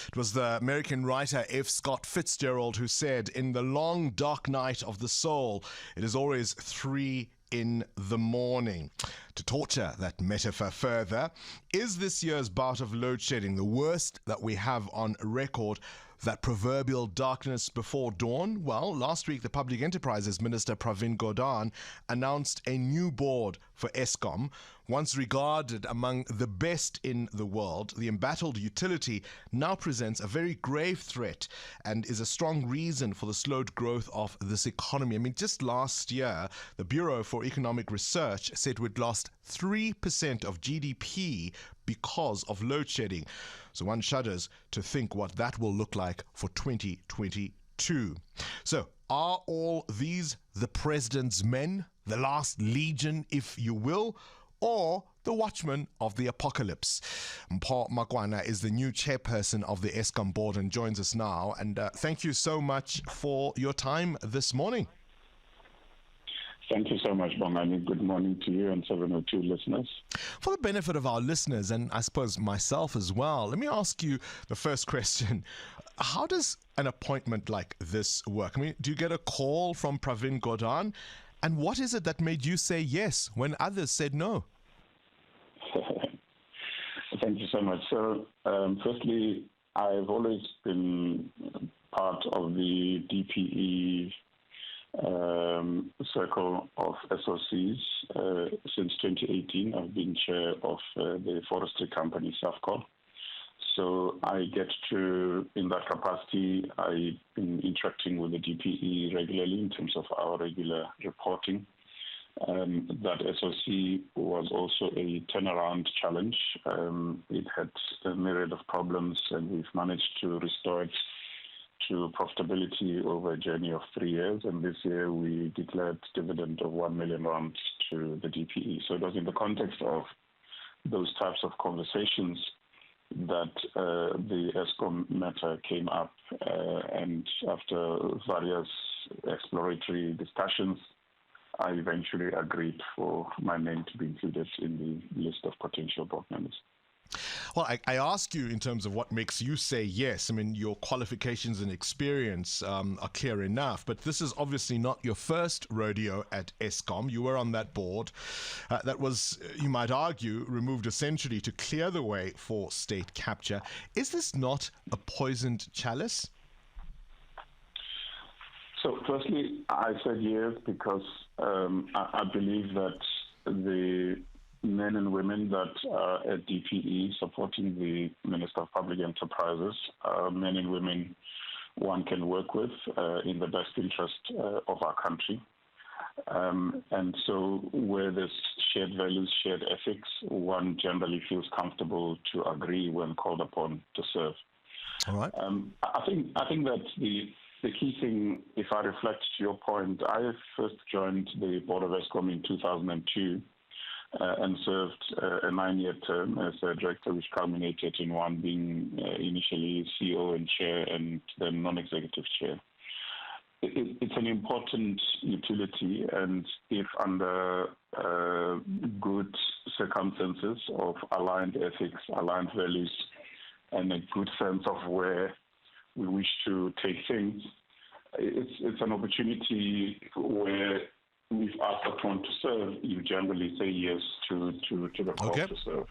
It was the American writer F. Scott Fitzgerald who said, "In the long dark night of the soul, it is always 3 in the morning." To torture that metaphor further, is this year's bout of load shedding the worst that we have on record? That proverbial darkness before dawn? Well, last week the Public Enterprises Minister Pravin Gordhan announced a new board for Eskom. Once regarded among the best in the world, the embattled utility now presents a very grave threat and is a strong reason for the slowed growth of this economy. I mean, just last year, the Bureau for Economic Research said we'd lost 3% of GDP because of load shedding. So one shudders to think what that will look like for 2022. So are all these the president's men, the last legion, if you will, or the watchmen of the apocalypse? Mpho Makwana is the new chairperson of the Eskom board and joins us now. And thank you so much for your time this morning. Thank you so much, Bongani. Good morning to you and 702 listeners. For the benefit of our listeners, and I suppose myself as well, let me ask you the first question. How does an appointment like this work? I mean, do you get a call from Pravin Gordhan? And what is it that made you say yes when others said no? Thank you so much. So, firstly, I've always been part of the DPE circle of SOCs since 2018. I've been chair of the forestry company Safco. So I get to, in that capacity, I've been interacting with the DPE regularly in terms of our regular reporting. That SOC was also a turnaround challenge. It had a myriad of problems, and we've managed to restore it to profitability over a journey of 3 years. And this year we declared dividend of 1 million rand to the DPE. So it was in the context of those types of conversations that the Eskom matter came up. And after various exploratory discussions, I eventually agreed for my name to be included in the list of potential board members. Well, I ask you in terms of what makes you say yes. I mean, your qualifications and experience are clear enough, but this is obviously not your first rodeo at Eskom. You were on that board that was, you might argue, removed essentially to clear the way for state capture. Is this not a poisoned chalice? So, firstly, I said yes because I believe that the men and women that are at DPE supporting the Minister of Public Enterprises are men and women one can work with in the best interest of our country. And so where there's shared values, shared ethics, one generally feels comfortable to agree when called upon to serve. All right. I think that the key thing, if I reflect to your point, I first joined the board of Eskom in 2002. And served a 9-year term as a director, which culminated in one being initially CEO and chair and then non-executive chair. It's an important utility, and if under good circumstances of aligned ethics, aligned values, and a good sense of where we wish to take things, it's an opportunity where we've asked upon to serve, you generally say yes to the call to serve.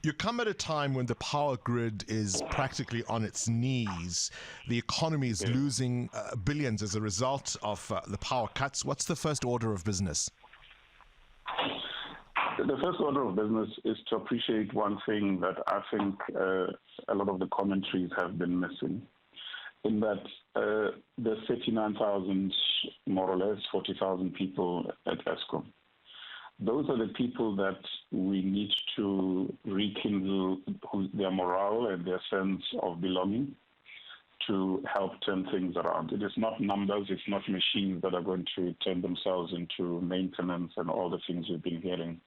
You come at a time when the power grid is practically on its knees. The economy is losing billions as a result of the power cuts. What's the first order of business? The first order of business is to appreciate one thing that I think a lot of the commentaries have been missing, in that there's 39,000, more or less 40,000 people at Eskom. Those are the people that we need to rekindle their morale and their sense of belonging to help turn things around. It is not numbers, it's not machines that are going to turn themselves into maintenance and all the things we've been hearing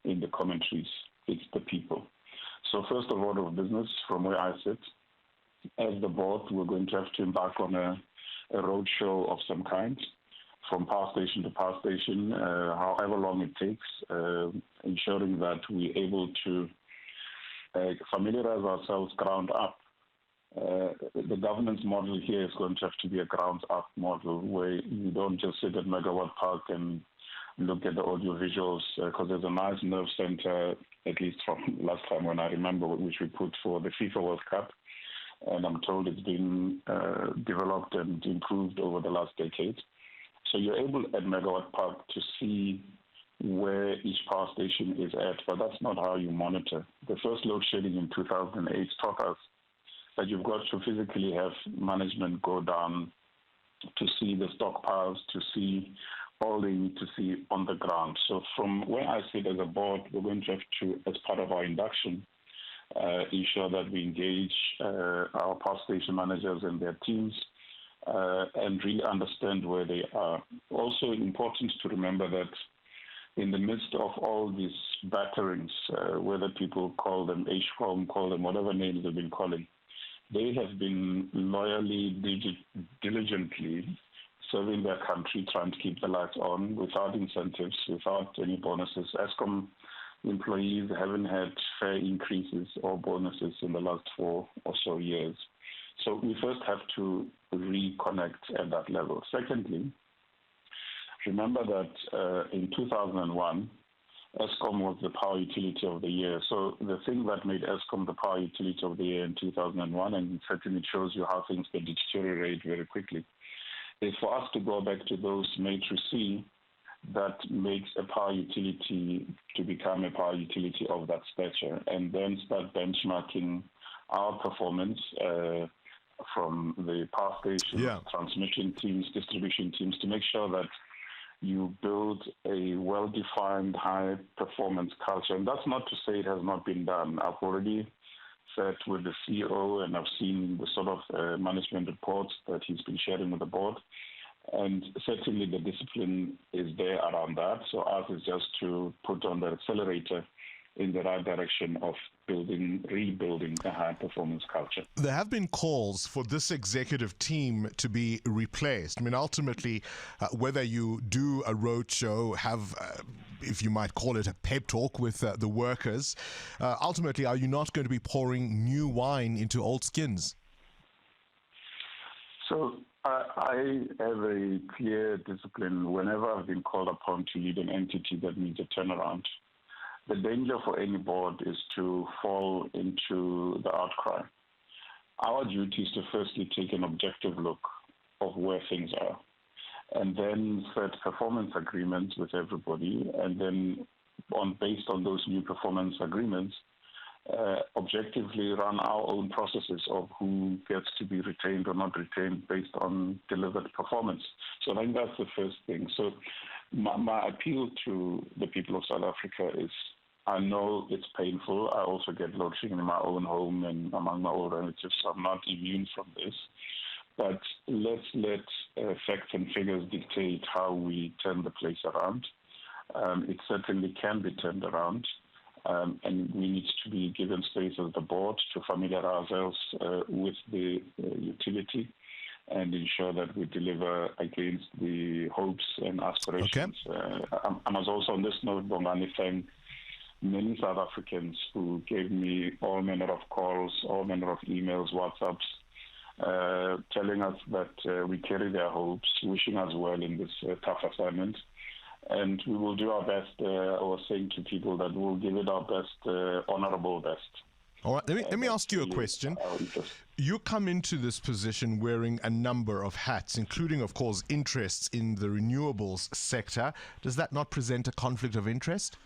in the commentaries. It's the people. So first of order of business, from where I sit, as the board, we're going to have to embark on a roadshow of some kind, from power station to power station, however long it takes, ensuring that we're able to familiarize ourselves ground up the governance model here is going to have to be a grounds-up model where you don't just sit at Megawatt Park and look at the audio visuals, because there's a nice nerve center, at least from last time when I remember, which we put for the FIFA World Cup. And I'm told it's been developed and improved over the last decade. So you're able at Megawatt Park to see where each power station is at, but that's not how you monitor. The first load shedding in 2008 taught us that you've got to physically have management go down to see the stockpiles, to see all they need to see on the ground. So from where I sit as a board, we're going to have to, as part of our induction, ensure that we engage our power station managers and their teams and really understand where they are. Also important to remember that in the midst of all these batterings, whether people call them Eskom, call them whatever names they've been calling, they have been loyally, diligently serving their country, trying to keep the lights on without incentives, without any bonuses. Eskom employees haven't had fair increases or bonuses in the last 4 or so years. So we first have to reconnect at that level. Secondly, remember that in 2001, Eskom was the power utility of the year. So the thing that made Eskom the power utility of the year in 2001, and certainly shows you how things can deteriorate very quickly, is for us to go back to those matrices that makes a power utility to become a power utility of that stature, and then start benchmarking our performance from the power stations, transmission teams, distribution teams, to make sure that you build a well-defined high-performance culture. And that's not to say it has not been done. I've already sat with the CEO and I've seen the sort of management reports that he's been sharing with the board. And certainly the discipline is there around that. So ours is just to put on the accelerator in the right direction of rebuilding a high-performance culture. There have been calls for this executive team to be replaced. I mean, ultimately, whether you do a roadshow, have, if you might call it, a pep talk with the workers, ultimately, are you not going to be pouring new wine into old skins? So I have a clear discipline whenever I've been called upon to lead an entity that needs a turnaround. The danger for any board is to fall into the outcry. Our duty is to firstly take an objective look of where things are, and then set performance agreements with everybody, and then based on those new performance agreements, objectively run our own processes of who gets to be retained or not retained based on delivered performance. So I think that's the first thing. So my appeal to the people of South Africa is, I know it's painful. I also get load shedding in my own home and among my own relatives, so I'm not immune from this. But let's let facts and figures dictate how we turn the place around. It certainly can be turned around. And we need to be given space as the board to familiarize ourselves with the utility and ensure that we deliver against the hopes and aspirations. Okay. I must also, on this note, Bongani, thank many South Africans who gave me all manner of calls, all manner of emails, WhatsApps, telling us that we carry their hopes, wishing us well in this tough assignment. And we will do our best. I was saying to people that we'll give it our best, honorable best. All right, let me ask you a question. You come into this position wearing a number of hats, including, of course, interests in the renewables sector. Does that not present a conflict of interest?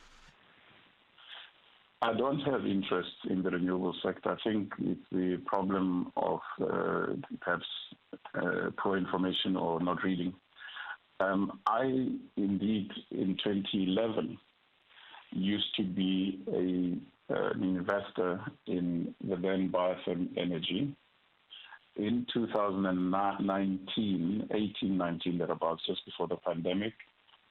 I don't have interest in the renewable sector. I think it's the problem of perhaps poor information or not reading. I, indeed, in 2011, used to be an investor in the then Biotherm Energy. In 2019, 19, thereabouts, just before the pandemic,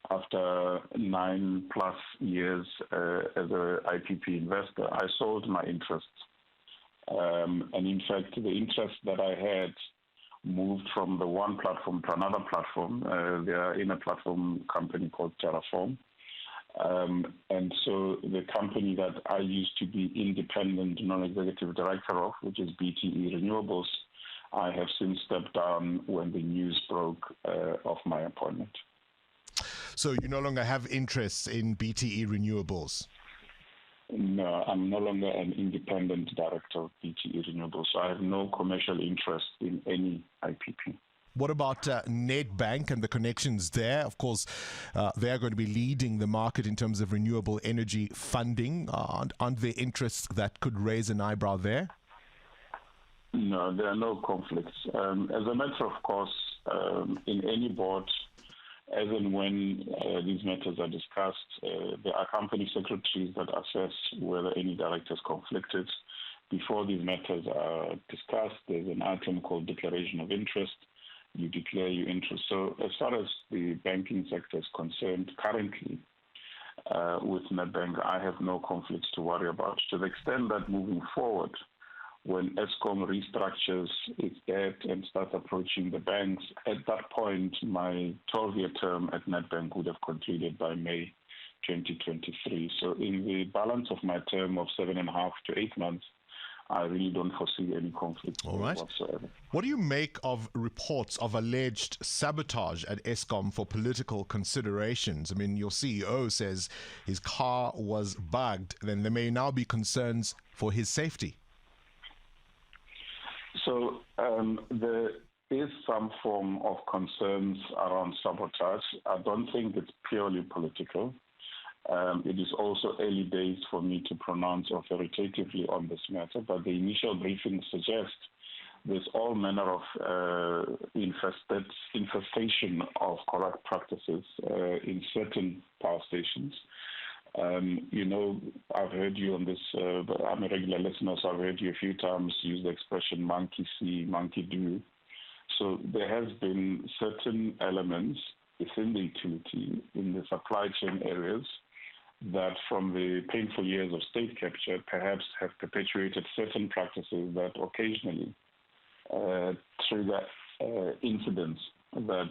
after 9+ years as an IPP investor, I sold my interests. And in fact, the interest that I had moved from the one platform to another platform. They are in a platform company called Terraform. And so the company that I used to be independent non-executive director of, which is BTE Renewables, I have since stepped down when the news broke of my appointment. So you no longer have interests in BTE Renewables? No, I'm no longer an independent director of BTE Renewables, so I have no commercial interest in any IPP. What about Nedbank and the connections there? Of course, they are going to be leading the market in terms of renewable energy funding. Aren't there interests that could raise an eyebrow there? No, there are no conflicts. As a matter of course, in any board, as and when these matters are discussed, there are company secretaries that assess whether any director is conflicted. Before these matters are discussed, there's an item called declaration of interest. You declare your interest. So as far as the banking sector is concerned, currently with Nedbank, I have no conflicts to worry about. To the extent that moving forward, when Eskom restructures its debt and starts approaching the banks, at that point, my 12-year term at Nedbank would have concluded by May 2023. So in the balance of my term of 7.5 to 8 months, I really don't foresee any conflict whatsoever. What do you make of reports of alleged sabotage at Eskom for political considerations? I mean, your CEO says his car was bugged. Then there may now be concerns for his safety. So there is some form of concerns around sabotage. I don't think it's purely political. It is also early days for me to pronounce authoritatively on this matter, but the initial briefings suggest there's all manner of infestation of corrupt practices in certain power stations. I've heard you on this, I'm a regular listener, so I've heard you a few times use the expression monkey see, monkey do. So there has been certain elements within the utility in the supply chain areas that from the painful years of state capture perhaps have perpetuated certain practices that occasionally trigger incidents that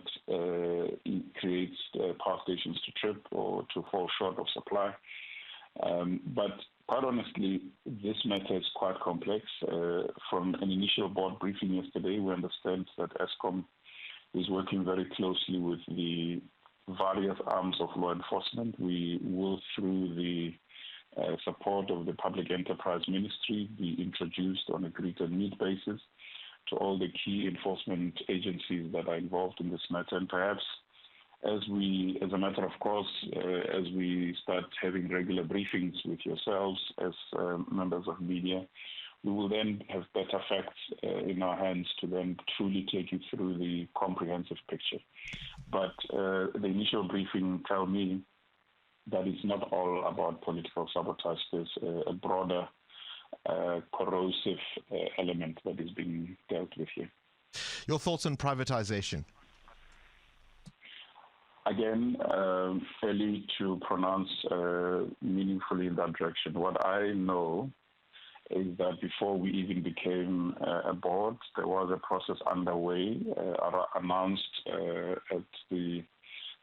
creates power stations to trip or to fall short of supply. But quite honestly, this matter is quite complex. From an initial board briefing yesterday, we understand that Eskom is working very closely with the various arms of law enforcement. We will, through the support of the Public Enterprise Ministry, be introduced on a greet and meet basis to all the key enforcement agencies that are involved in this matter. And perhaps as a matter of course, as we start having regular briefings with yourselves as members of media, we will then have better facts in our hands to then truly take you through the comprehensive picture. But the initial briefing tell me that it's not all about political sabotage. There's a broader corrosive element that is being dealt with here. Your thoughts on privatization? Again, fairly to pronounce meaningfully in that direction. What I know is that before we even became a board, there was a process underway, announced at the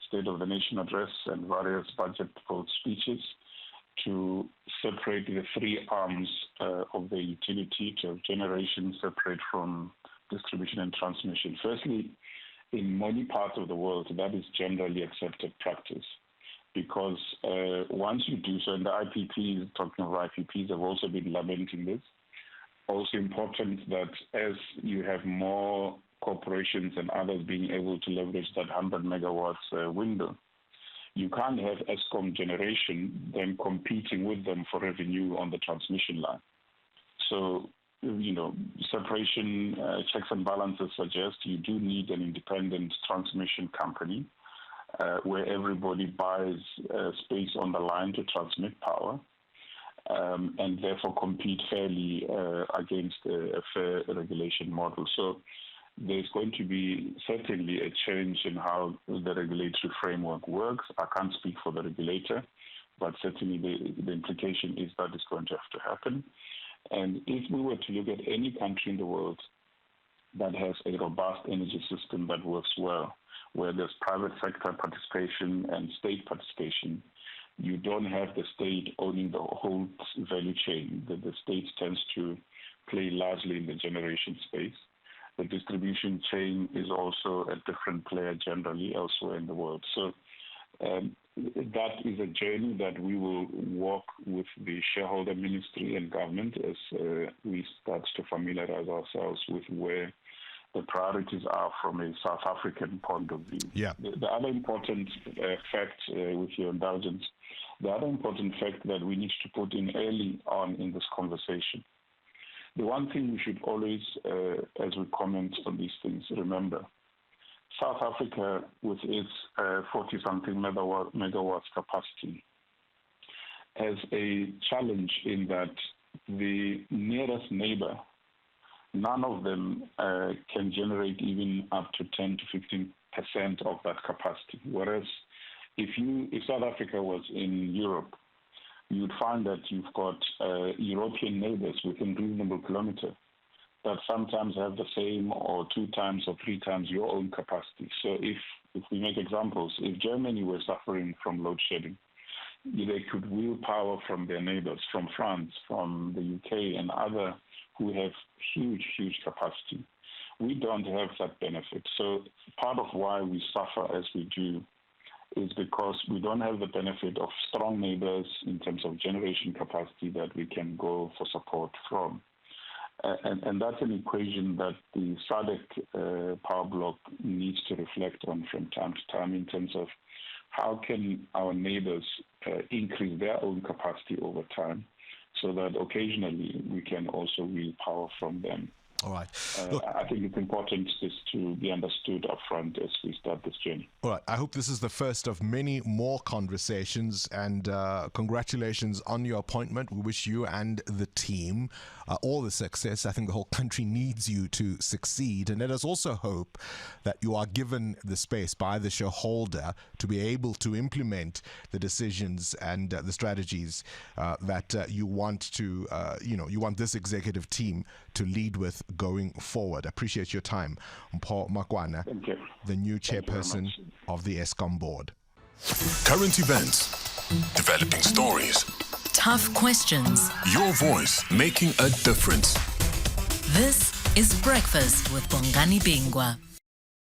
State of the Nation address and various budget vote speeches to separate the three arms of the utility to have generation separate from distribution and transmission. Firstly, in many parts of the world, that is generally accepted practice. Because once you do so, and the IPPs, talking of IPPs, have also been lamenting this. Also important that as you have more corporations and others being able to leverage that 100 megawatts window, you can't have Eskom generation then competing with them for revenue on the transmission line. So, separation checks and balances suggest you do need an independent transmission company where everybody buys space on the line to transmit power and therefore compete fairly against a fair regulation model. So there's going to be certainly a change in how the regulatory framework works. I can't speak for the regulator, but certainly the implication is that it's going to have to happen. And if we were to look at any country in the world that has a robust energy system that works well, where there's private sector participation and state participation, you don't have the state owning the whole value chain. The state tends to play largely in the generation space. The distribution chain is also a different player generally elsewhere in the world. So that is a journey that we will walk with the shareholder ministry and government as we start to familiarize ourselves with where the priorities are from a South African point of view. Yeah. The other important fact, with your indulgence, the other important fact that we need to put in early on in this conversation, the one thing we should always, as we comment on these things, remember, South Africa, with its 40-something megawatts capacity, has a challenge in that the nearest neighbor, none of them can generate even up to 10 to 15% of that capacity. Whereas if South Africa was in Europe, you would find that you've got European neighbors within reasonable kilometer that sometimes have the same or 2 times or 3 times your own capacity. So if we make examples, if Germany were suffering from load shedding, they could wheel power from their neighbors, from France, from the UK and other who have huge capacity. We don't have that benefit. So part of why we suffer as we do is because we don't have the benefit of strong neighbors in terms of generation capacity that we can go for support from. And that's an equation that the SADC power block needs to reflect on from time to time in terms of how can our neighbors increase their own capacity over time so that occasionally we can also wheel power from them. All right. Look, I think it's important this to be understood up front as we start this journey. All right. I hope this is the first of many more conversations, and congratulations on your appointment. We wish you and the team all the success. I think the whole country needs you to succeed, and let us also hope that you are given the space by the shareholder to be able to implement the decisions and the strategies that you want to, you want this executive team to lead with going forward. I appreciate your time. Mpho Makwana, the new chairperson of the Eskom board. Current events, developing stories, tough questions, your voice making a difference. This is Breakfast with Bongani Bingwa.